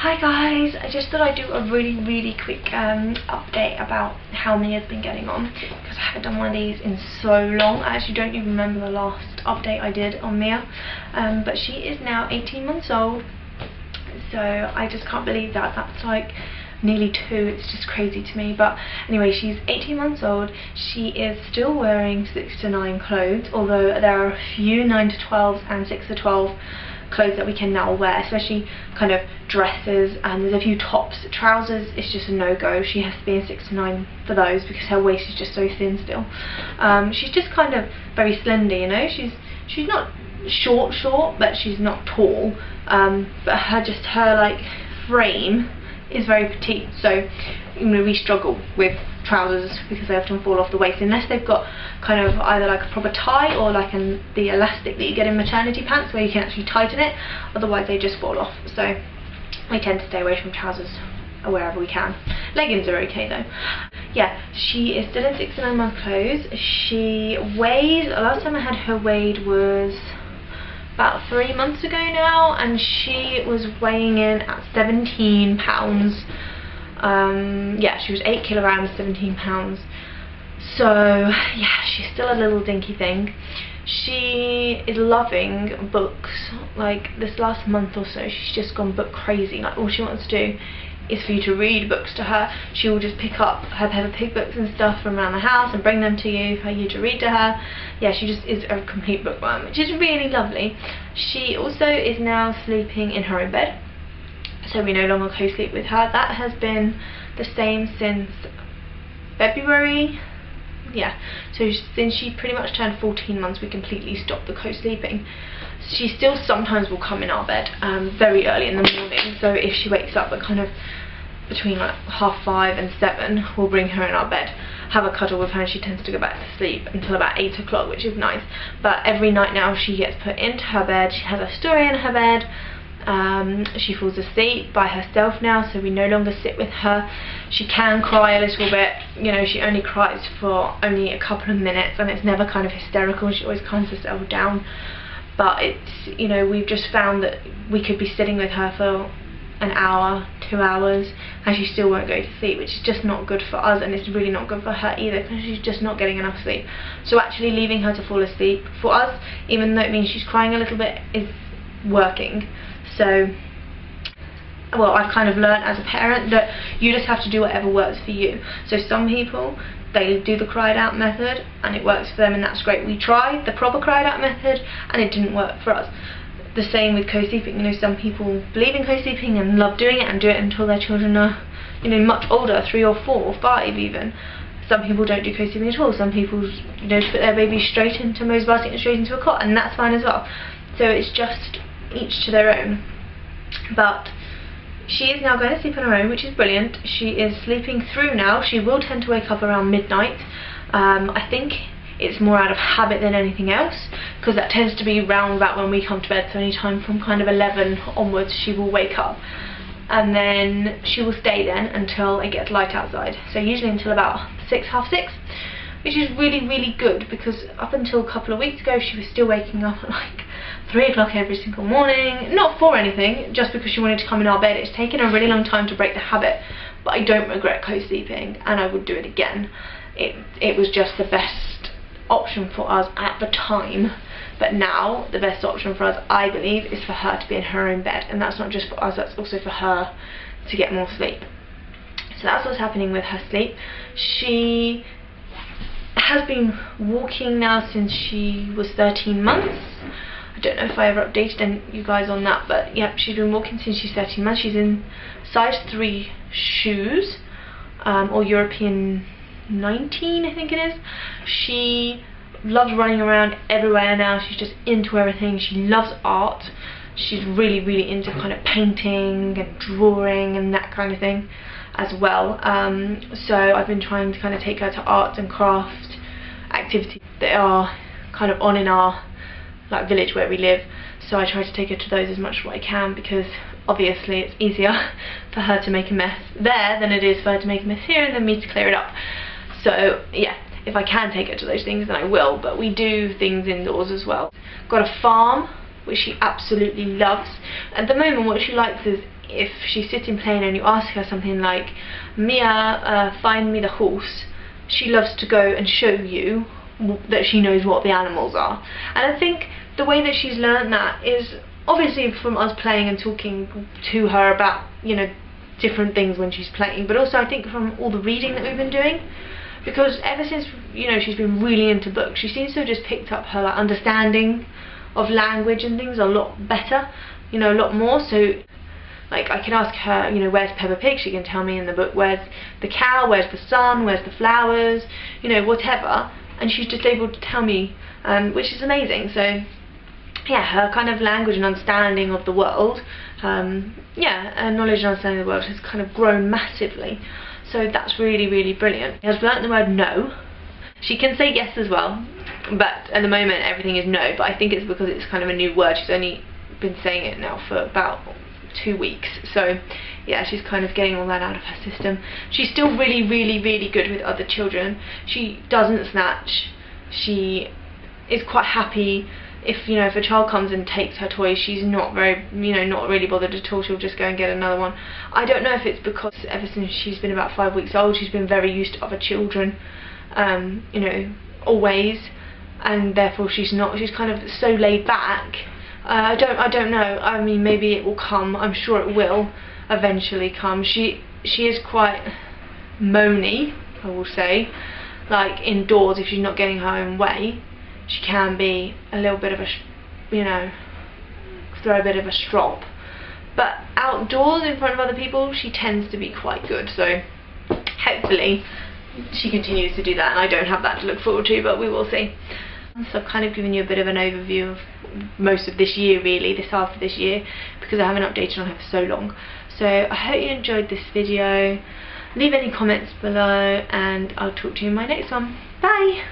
Hi guys, I just thought I'd do a really quick update about how Mia's been getting on, because I haven't done one of these in so long. I actually don't even remember the last update I did on Mia, but she is now 18 months old, so I just can't believe that. That's like nearly 2. It's just crazy to me. But anyway, she's 18 months old. She is still wearing 6 to 9 clothes, although there are a few 9 to 12s and 6 to 12 clothes that we can now wear, especially kind of dresses, and there's a few tops. Trousers is just a no-go. She has to be in 6 to 9 for those because her waist is just so thin still. She's just kind of very slender, you know. She's not short, but she's not tall, but her like frame is very petite, so you know, we struggle with trousers because they often fall off the waist unless they've got kind of either like a proper tie or like the elastic that you get in maternity pants where you can actually tighten it. Otherwise they just fall off, so we tend to stay away from trousers wherever we can. Leggings are okay though. Yeah, she is still in 6 to 9 month clothes. She weighs, last time I had her weighed was about 3 months ago now, and she was weighing in at 17 pounds. Yeah, she was 8 kilograms, 17 pounds. So yeah, she's still a little dinky thing. She is loving books. Like this last month or so, she's just gone book crazy. Like all she wants to do is for you to read books to her. She will just pick up her Peppa Pig books and stuff from around the house and bring them to you for you to read to her. Yeah, she just is a complete bookworm, which is really lovely. She also is now sleeping in her own bed, so we no longer co-sleep with her. That has been the same since February. Yeah, so since she pretty much turned 14 months, we completely stopped the co-sleeping. She still sometimes will come in our bed very early in the morning, so if she wakes up at kind of between like 5:30 and 7, we'll bring her in our bed, have a cuddle with her, and she tends to go back to sleep until about 8 o'clock, which is nice. But every night now she gets put into her bed, she has a story in her bed. She falls asleep by herself now, so we no longer sit with her. She can cry a little bit, you know, she only cries for only a couple of minutes, and it's never kind of hysterical. She always calms herself down. But it's, you know, we've just found that we could be sitting with her for an hour, 2 hours, and she still won't go to sleep, which is just not good for us, and it's really not good for her either because she's just not getting enough sleep. So actually leaving her to fall asleep for us, even though it means she's crying a little bit, is working. So, well, I've kind of learned as a parent that you just have to do whatever works for you. So some people, they do the cried out method and it works for them, and that's great. We tried the proper cried out method and it didn't work for us. The same with co-sleeping. You know, some people believe in co-sleeping and love doing it and do it until their children are, you know, much older, 3 or 4 or 5 even. Some people don't do co-sleeping at all. Some people, you know, put their baby straight into Mo's basket and straight into a cot, and that's fine as well. So it's just each to their own. But she is now going to sleep on her own, which is brilliant. She is sleeping through now. She will tend to wake up around midnight. I think it's more out of habit than anything else, because that tends to be round about when we come to bed, so any time from kind of 11 onwards she will wake up, and then she will stay then until it gets light outside, so usually until about 6, half 6, which is really good, because up until a couple of weeks ago she was still waking up at like 3 o'clock every single morning. Not for anything, just because she wanted to come in our bed. It's taken a really long time to break the habit, but I don't regret co-sleeping, and I would do it again. It was just the best option for us at the time, but now the best option for us, I believe, is for her to be in her own bed, and that's not just for us, that's also for her to get more sleep. So that's what's happening with her sleep. She has been walking now since she was 13 months. I don't know if I ever updated you guys on that, but yeah, she's been walking since she's 13 months. She's in size 3 shoes, or European 19 I think it is. She loves running around everywhere now. She's just into everything. She loves art. She's really into kind of painting and drawing and that kind of thing as well. So I've been trying to kind of take her to arts and craft activities that are kind of on in our like village where we live, so I try to take her to those as much as I can, because obviously it's easier for her to make a mess there than it is for her to make a mess here and then me to clear it up. So yeah, if I can take her to those things then I will, but we do things indoors as well. Got a farm which she absolutely loves. At the moment what she likes is if she's sitting playing and you ask her something like, Mia, find me the horse, she loves to go and show you that she knows what the animals are. And I think the way that she's learned that is obviously from us playing and talking to her about, you know, different things when she's playing, but also I think from all the reading that we've been doing, because ever since, you know, she's been really into books, she seems to have just picked up her, like, understanding of language and things a lot better, you know, a lot more. So like I can ask her, you know, where's Peppa Pig, she can tell me in the book where's the cow, where's the sun, where's the flowers, you know, whatever, and she's just able to tell me, which is amazing. So yeah, her kind of language and understanding of the world, yeah, her knowledge and understanding of the world has kind of grown massively. So that's really, really brilliant. She has learnt the word no. She can say yes as well, but at the moment everything is no, but I think it's because it's kind of a new word. She's only been saying it now for about 2 weeks, so yeah, she's kind of getting all that out of her system. She's still really, really, really good with other children. She doesn't snatch. She is quite happy if, you know, if a child comes and takes her toys, she's not very, you know, not really bothered at all. She'll just go and get another one. I don't know if it's because ever since she's been about 5 weeks old, she's been very used to other children, you know, always, and therefore she's kind of so laid back. I don't know. I mean, maybe it will come. I'm sure it will eventually come. She is quite moany, I will say. Like indoors, if she's not getting her own way, she can be a little bit of a, you know, throw a bit of a strop. But outdoors in front of other people, she tends to be quite good. So hopefully she continues to do that, and I don't have that to look forward to, but we will see. So I've kind of given you a bit of an overview of most of this year, really, this half of this year, because I haven't updated on her for so long. So I hope you enjoyed this video. Leave any comments below, and I'll talk to you in my next one. Bye!